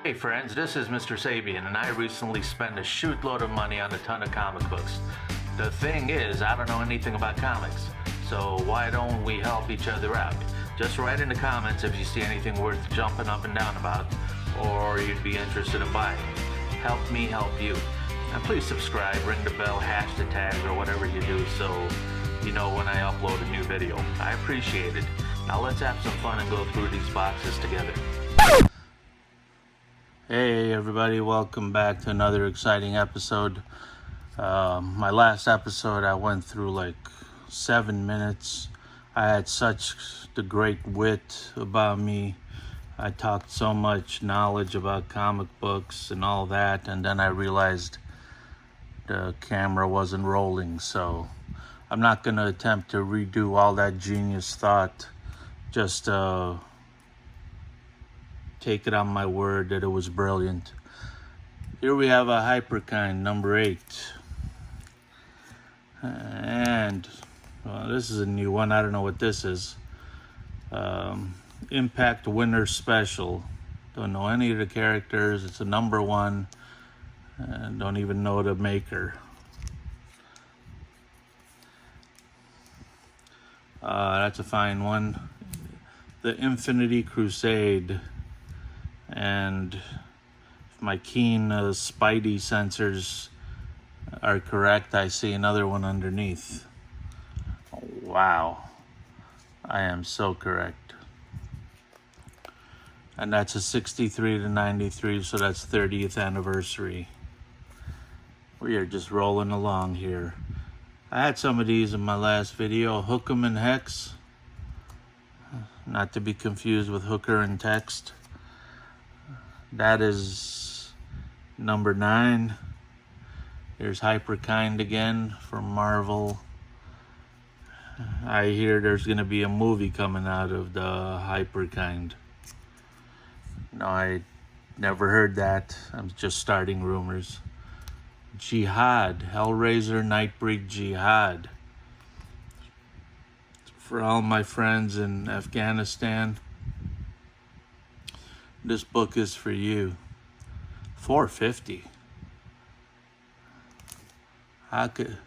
Hey friends, this is MR.SABIAN, and I recently spent a shootload of money on a ton of comic books. The thing is, I don't know anything about comics, so why don't we help each other out? Just write in the comments if you see anything worth jumping up and down about, or you'd be interested in buying. Help me help you. And please subscribe, ring the bell, hash the tag, or whatever you do so you know when I upload a new video. I appreciate it. Now let's have some fun and go through these boxes together. Hey everybody, welcome back to another exciting episode. My last episode I went through like 7 minutes. I had such the great wit about me. I talked so much knowledge about comic books and all that, and then I realized the camera wasn't rolling, so I'm not going to attempt to redo all that genius thought. Just take it on my word that it was brilliant. Here we have a Hyperkind number 8. And well, this is a new one. I don't know what this is. Impact Winner Special. Don't know any of the characters. It's a number 1. And don't even know the maker. That's a fine one. The Infinity Crusade. And if my keen spidey sensors are correct, I see another one underneath. Oh, wow, I am so correct. And that's a 63 to 93, so that's 30th anniversary. We are just rolling along here. I had some of these in my last video. Hook'em and Hex, not to be confused with Hooker and Text. That is number 9. There's Hyperkind again from Marvel. I hear there's going to be a movie coming out of the Hyperkind. No, I never heard that. I'm just starting rumors. Jihad, Hellraiser Nightbreed Jihad. For all my friends in Afghanistan, this book is for you. $4.50. How could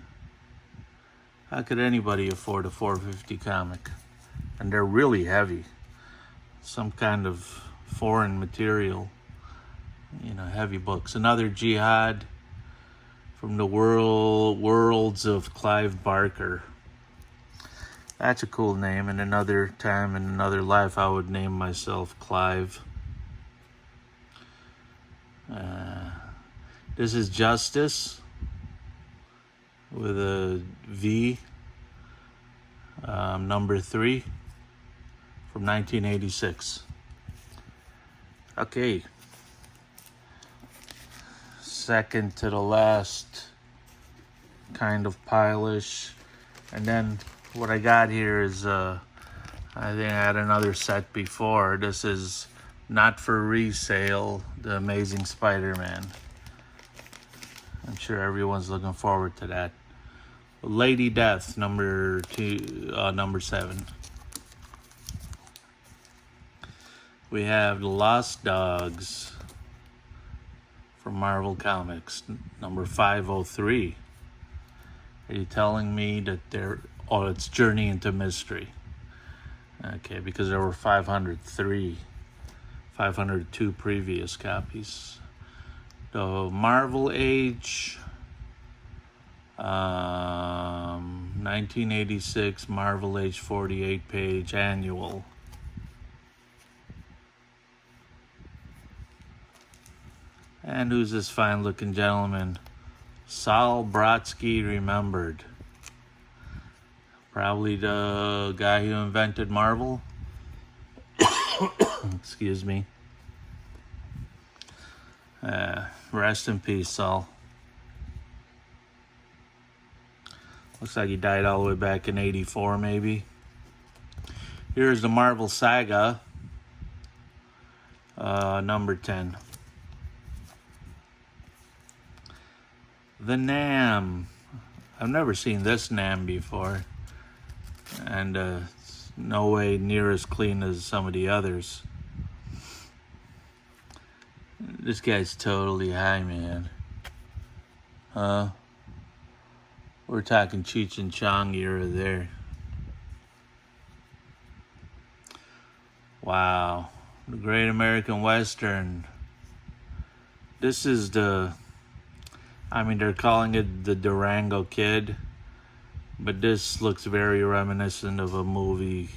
anybody afford a $4.50 comic? And they're really heavy. Some kind of foreign material. You know, heavy books. Another Jihad from the worlds of Clive Barker. That's a cool name. And another time in another life I would name myself Clive. This is Justice with a V, number 3 from 1986. Okay, second to the last kind of pile-ish. And then what I got here is, I think I had another set before. This is not for resale, The Amazing Spider-Man. I'm sure everyone's looking forward to that. Lady Death, number 7. We have The Lost Dogs from Marvel Comics, number 503. Are you telling me that it's Journey into Mystery? Okay, because there were 502 previous copies. The Marvel Age, 1986 Marvel Age 48-page annual. And who's this fine-looking gentleman? Saul Brodsky Remembered. Probably the guy who invented Marvel. Excuse me. Rest in peace, Saul. Looks like he died all the way back in 84, maybe. Here's the Marvel Saga, number 10. The Nam. I've never seen this Nam before. And it's no way near as clean as some of the others. This guy's totally high, man. We're talking Cheech and Chong era there. Wow. The Great American Western. This is they're calling it the Durango Kid, but this looks very reminiscent of a movie,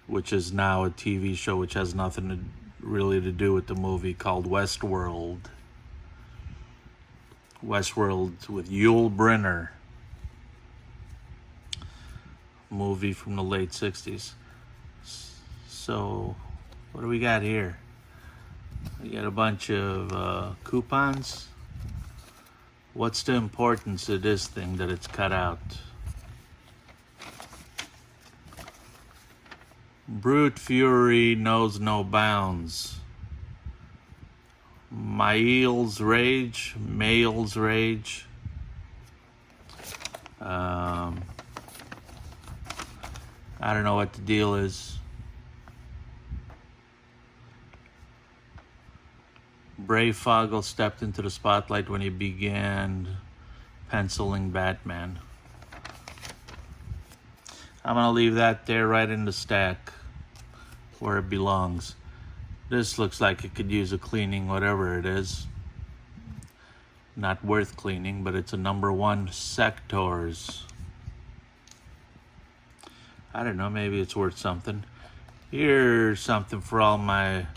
which is now a TV show, which has nothing really to do with the movie, called Westworld. Westworld with Yul Brynner. Movie from the late 60s. So, what do we got here? We got a bunch of coupons. What's the importance of this thing that it's cut out? Brute fury knows no bounds. Male's rage. I don't know what the deal is. Brayfoggle stepped into the spotlight when he began penciling Batman. I'm gonna leave that there right in the stack where it belongs. This looks like it could use a cleaning, whatever it is. Not worth cleaning, but it's a #1 Sectors. I don't know, maybe it's worth something. Here's something for all my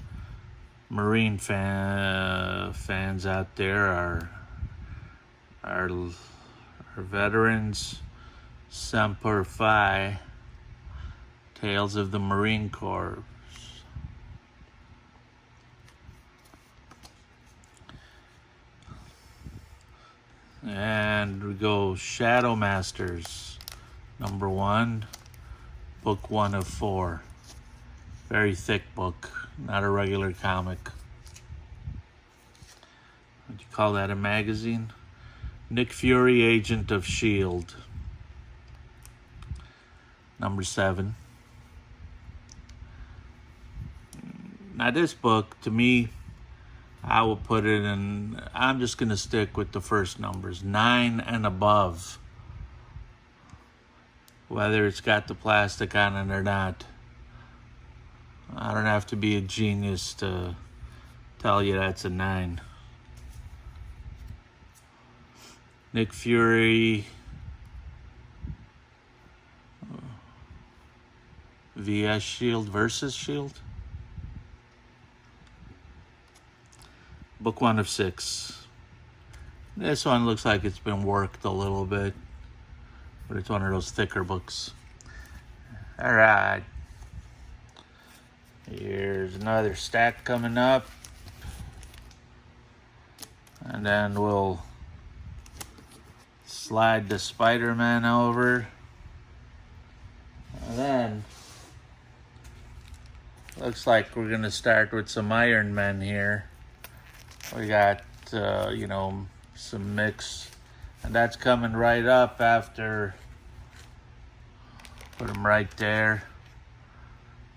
Marine fans out there, our veterans. Semper Fi, Tales of the Marine Corps. And we go Shadow Masters, #1, book 1 of 4. Very thick book, not a regular comic. Would you call that a magazine? Nick Fury, Agent of S.H.I.E.L.D. #7. Now this book, to me, I will put it in, I'm just going to stick with the first numbers, 9 and above. Whether it's got the plastic on it or not. I don't have to be a genius to tell you that's a 9. Nick Fury vs. S.H.I.E.L.D. versus S.H.I.E.L.D. Book 1 of 6. This one looks like it's been worked a little bit, but it's one of those thicker books. All right. Here's another stack coming up. And then we'll slide the Spider-Man over. And then looks like we're gonna start with some Iron Men here. We got, some mix, and that's coming right up after. Put them right there.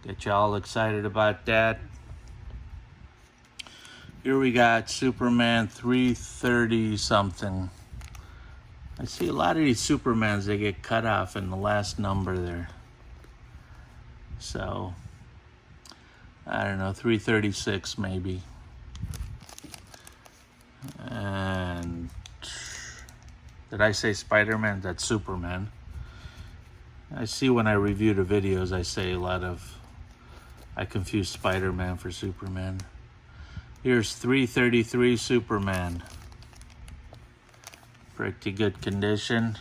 Get you all excited about that. Here we got Superman 330 something. I see a lot of these Supermans, they get cut off in the last number there. So, I don't know, 336 maybe. And did I say Spider-Man? That's Superman. I see when I review the videos, I confuse Spider-Man for Superman. Here's 333 Superman. Pretty good condition.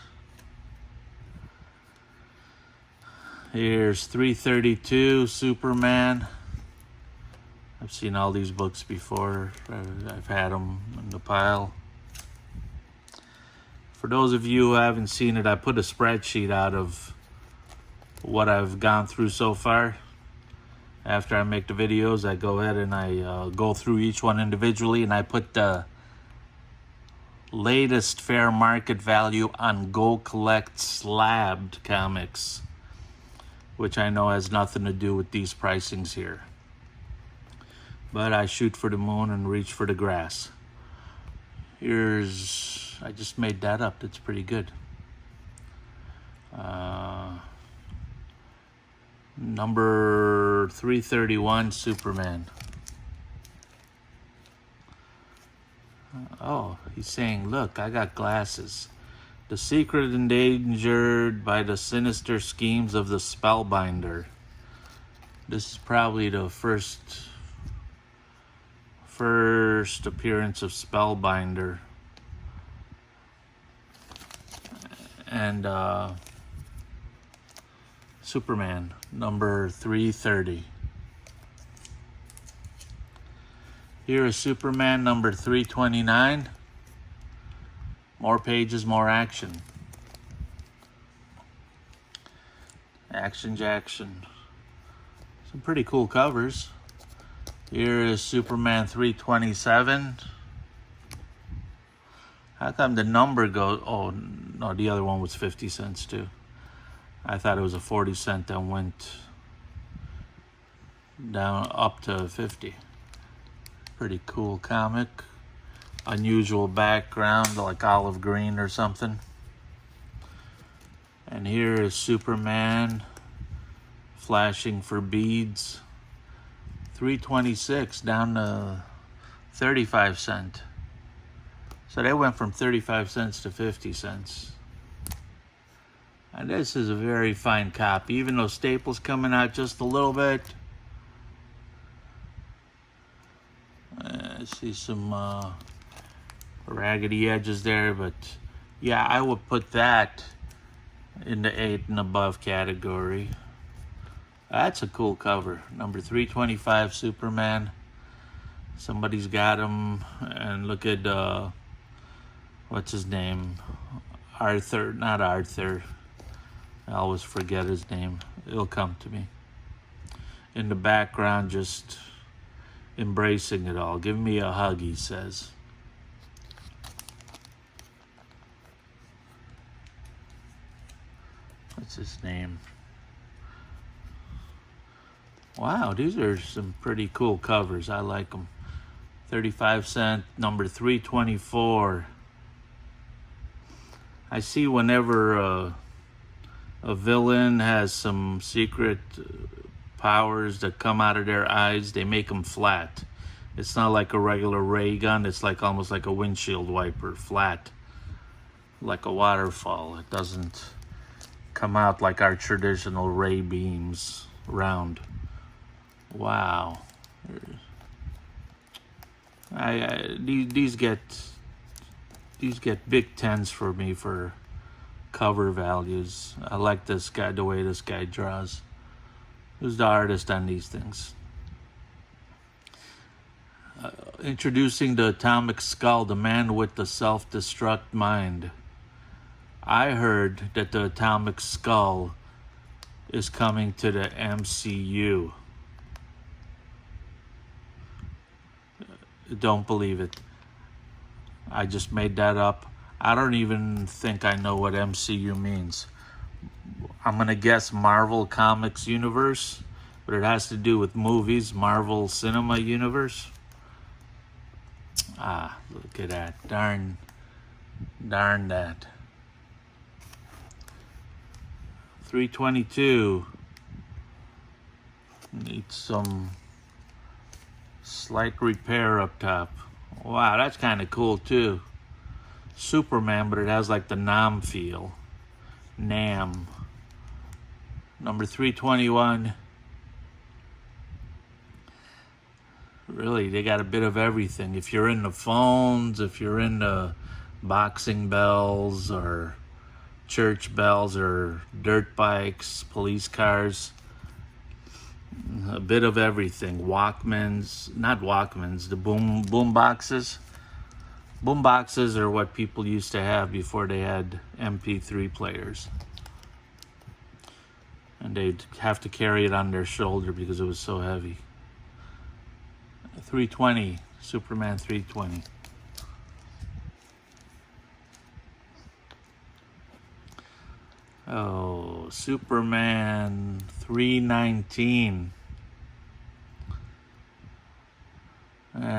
Here's 332 Superman. I've seen all these books before. I've had them in the pile. For those of you who haven't seen it, I put a spreadsheet out of what I've gone through so far. After I make the videos, I go ahead and I go through each one individually, and I put the latest fair market value on Go Collect slabbed comics, which I know has nothing to do with these pricings here. but I shoot for the moon and reach for the grass. I just made that up. That's pretty good. Number 331, Superman. Oh, he's saying, look, I got glasses. The secret endangered by the sinister schemes of the spellbinder. This is probably the first appearance of spellbinder. And Superman, number 330. Here is Superman, number 329. More pages, more action. Action Jackson. Some pretty cool covers. Here is Superman 327. How come the number goes... Oh, no, the other one was 50 cents too. I thought it was a 40 cent that went down up to 50. Pretty cool comic. Unusual background, like olive green or something. And here is Superman flashing for beads. 326 down to 35 cents. So they went from 35 cents to 50 cents. And this is a very fine copy, even though Staples coming out just a little bit. I see some raggedy edges there, but yeah, I would put that in the 8 and above category. That's a cool cover. Number 325, Superman. Somebody's got him. And look at, what's his name? Arthur, not Arthur. I always forget his name. It'll come to me. In the background, just embracing it all. Give me a hug, he says. What's his name? Wow, these are some pretty cool covers. I like them. 35 cent, number 324. I see whenever a villain has some secret powers that come out of their eyes, they make them flat. It's not like a regular ray gun. It's like almost like a windshield wiper, flat, like a waterfall. It doesn't come out like our traditional ray beams, round. Wow. These get big tens for me for cover values. I like this guy, the way this guy draws. Who's the artist on these things? Introducing the Atomic Skull, the man with the self-destruct mind. I heard that the Atomic Skull is coming to the MCU. Don't believe it. I just made that up. I don't even think I know what MCU means. I'm gonna guess Marvel Comics Universe, but it has to do with movies, Marvel Cinema Universe. Ah, look at that. Darn that. 322. Needs some slight repair up top. Wow, that's kind of cool too. Superman, but it has like the Nam feel. Nam. Number 321. Really, they got a bit of everything. If you're into phones, if you're into boxing bells or church bells or dirt bikes, police cars, a bit of everything. Walkmans, not Walkmans, the boom boxes. Boom boxes are what people used to have before they had MP3 players. And they'd have to carry it on their shoulder because it was so heavy. 320, Superman 320. Oh, Superman 319.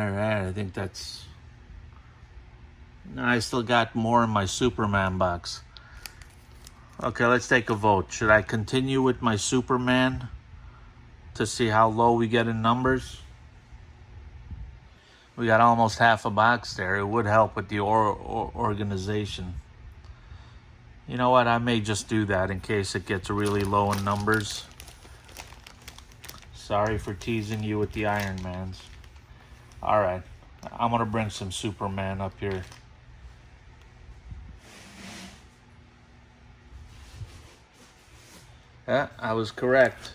Alright, I think that's... I still got more in my Superman box. Okay, let's take a vote. Should I continue with my Superman to see how low we get in numbers? We got almost half a box there. It would help with the organization. You know what? I may just do that in case it gets really low in numbers. Sorry for teasing you with the Iron Mans. Alright, I'm gonna bring some Superman up here. Yeah, I was correct.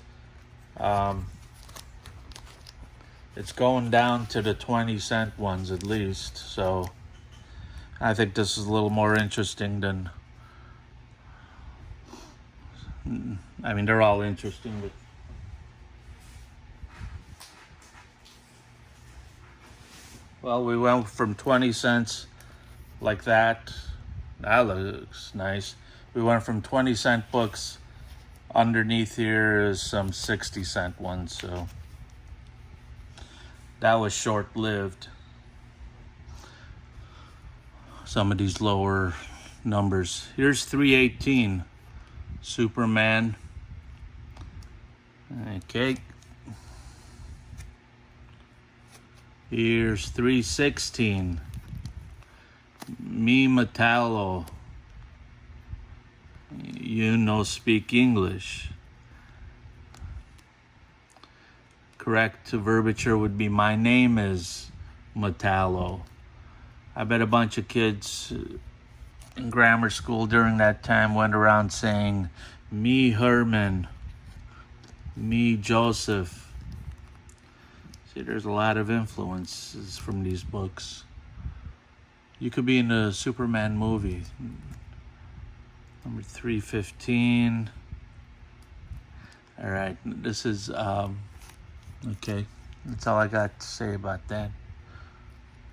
It's going down to the 20-cent ones at least, so I think this is a little more interesting than... I mean, they're all interesting, but... Well, we went from 20 cents like that. That looks nice. We went from 20-cent books. Underneath here is some 60-cent ones, so that was short-lived. Some of these lower numbers. Here's 318, Superman. Okay. Here's 316, Me Metallo. You no speak English. Correct verbiage would be my name is Metallo. I bet a bunch of kids in grammar school during that time went around saying me Herman, me Joseph. See, there's a lot of influences from these books. You could be in a Superman movie. Number 315. All right, this is, okay. That's all I got to say about that.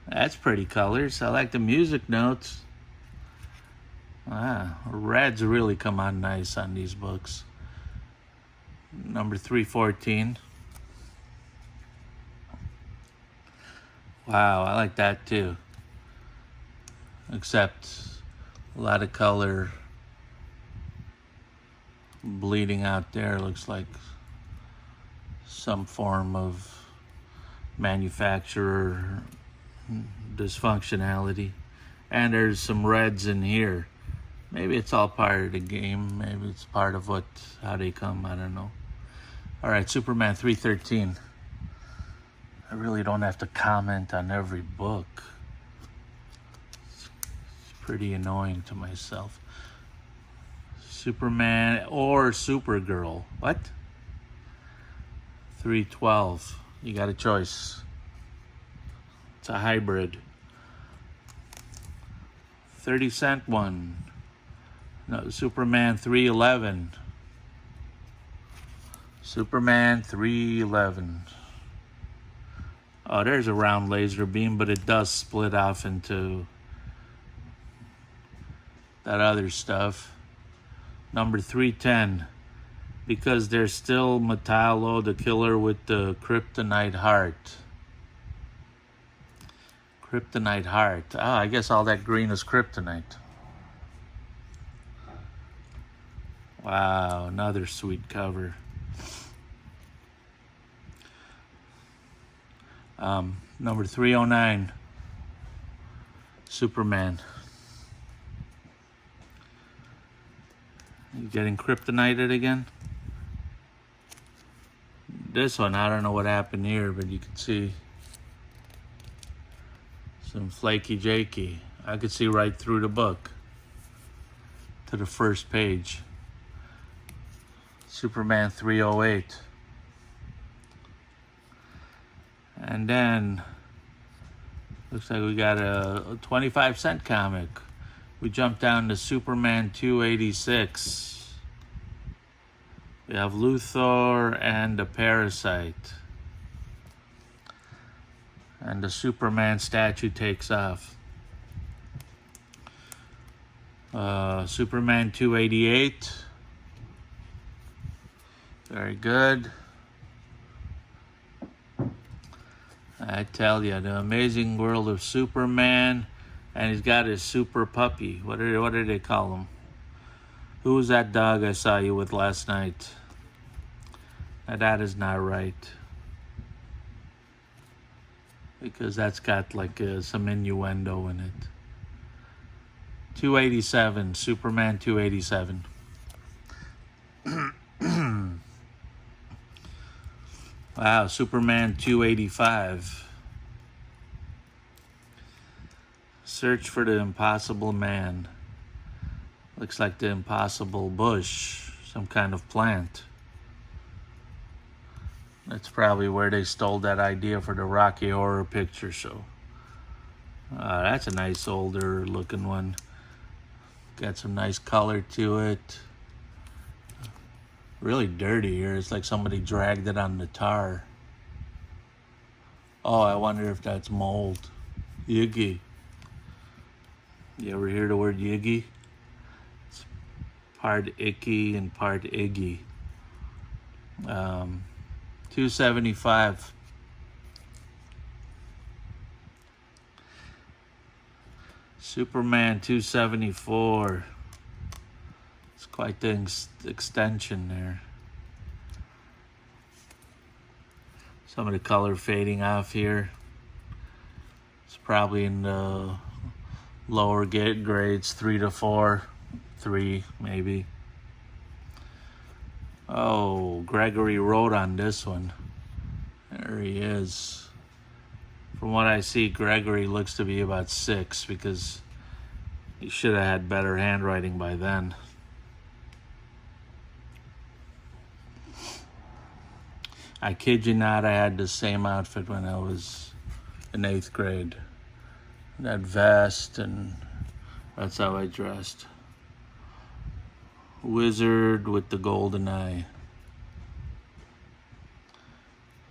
That's pretty colors. I like the music notes. Reds really come on nice on these books. Number 314. Wow, I like that too. Except a lot of color bleeding out there. Looks like some form of manufacturer dysfunctionality. And there's some reds in here. Maybe it's all part of the game. Maybe it's part of how they come. I don't know. All right, Superman 313. I really don't have to comment on every book. It's pretty annoying to myself. Superman or Supergirl. What? 312. You got a choice. It's a hybrid. 30-cent one. No, Superman 311. Superman 311. Oh, there's a round laser beam, but it does split off into that other stuff. Number 310. Because there's still Metallo, the killer with the kryptonite heart. Kryptonite heart. I guess all that green is kryptonite. Wow, another sweet cover. Number 309, Superman. You getting kryptonited again? This one, I don't know what happened here, but you can see some flaky jakey. I could see right through the book to the first page. Superman 308. And then looks like we got a 25-cent comic. We jump down to Superman 286. We have Luthor and the Parasite. And the Superman statue takes off. Superman 288. Very good. I tell you, the amazing world of Superman, and he's got his super puppy. What do they call him? Who was that dog I saw you with last night? Now that is not right, because that's got like some innuendo in it. 287, Superman 287. Wow, Superman 285. Search for the Impossible Man. Looks like the Impossible Bush, some kind of plant. That's probably where they stole that idea for the Rocky Horror Picture Show. That's a nice older looking one. Got some nice color to it. Really dirty here. It's like somebody dragged it on the tar. Oh, I wonder if that's mold. Yiggy. You ever hear the word yiggy? It's part icky and part iggy. 275. Superman 274. It's quite the extension there. Some of the color fading off here. It's probably in the lower grades, 3 to 4. 3 maybe. Oh, Gregory wrote on this one. There he is. From what I see, Gregory looks to be about 6, because he should have had better handwriting by then. I kid you not, I had the same outfit when I was in 8th grade. That vest, and that's how I dressed. Wizard with the golden eye.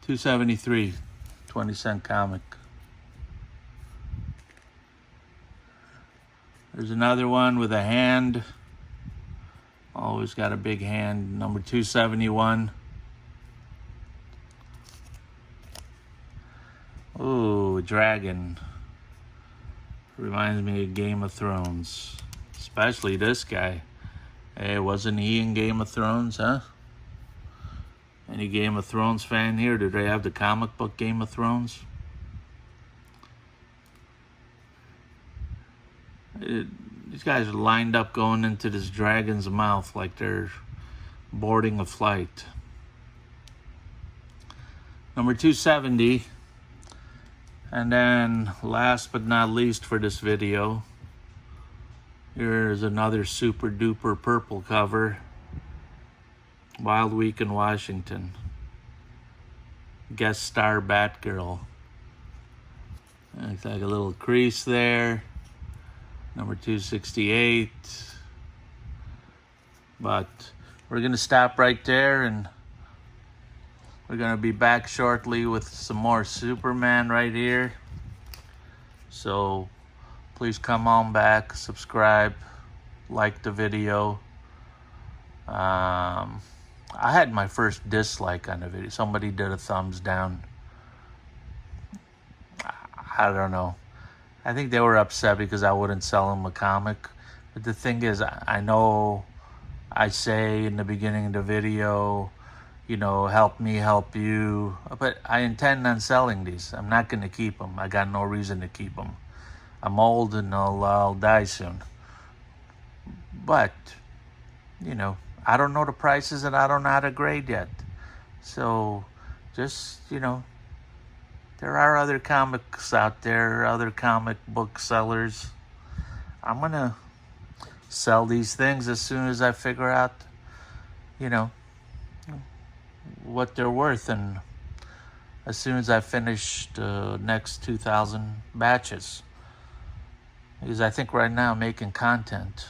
273, 20-cent comic. There's another one with a hand. Always got a big hand. Number 271. Ooh, dragon. Reminds me of Game of Thrones. Especially this guy. Hey, wasn't he in Game of Thrones, huh? Any Game of Thrones fan here? Did they have the comic book Game of Thrones? These guys are lined up going into this dragon's mouth like they're boarding a flight. Number 270. And then, last but not least for this video, here's another super duper purple cover. Wild Week in Washington. Guest star Batgirl. Looks like a little crease there. Number 268. But we're going to stop right there, and we're going to be back shortly with some more Superman right here. So please come on back, subscribe, like the video. I had my first dislike on the video. Somebody did a thumbs down. I don't know. I think they were upset because I wouldn't sell them a comic. But the thing is, I know I say in the beginning of the video, you know, help me help you. But I intend on selling these. I'm not going to keep them. I got no reason to keep them. I'm old and I'll die soon. But, you know, I don't know the prices and I don't know how to grade yet. So just, you know, there are other comics out there, other comic book sellers. I'm going to sell these things as soon as I figure out, you know, what they're worth, and as soon as I finish the next 2,000 batches. Because I think right now making content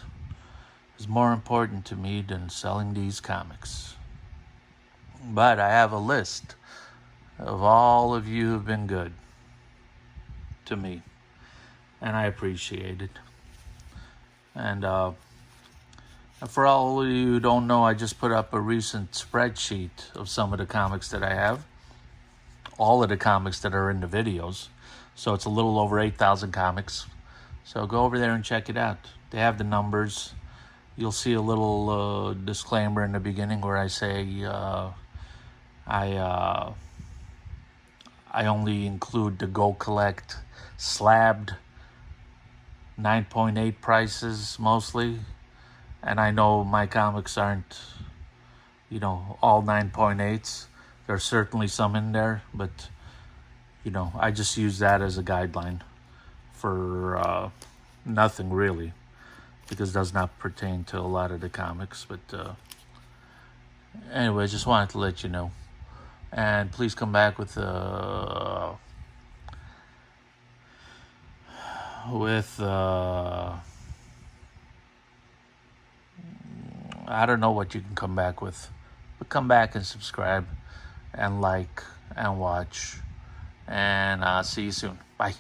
is more important to me than selling these comics. But I have a list of all of you who've been good to me, and I appreciate it. And for all of you who don't know, I just put up a recent spreadsheet of some of the comics that I have. all of the comics that are in the videos. So it's a little over 8,000 comics. So go over there and check it out. They have the numbers. You'll see a little disclaimer in the beginning where I say I only include the Go Collect slabbed 9.8 prices mostly. And I know my comics aren't, all 9.8s. There's certainly some in there, but, I just use that as a guideline for nothing really, because it does not pertain to a lot of the comics. But anyway, I just wanted to let you know. And please come back with I don't know what you can come back with, but come back and subscribe and like and watch, and see you soon. Bye.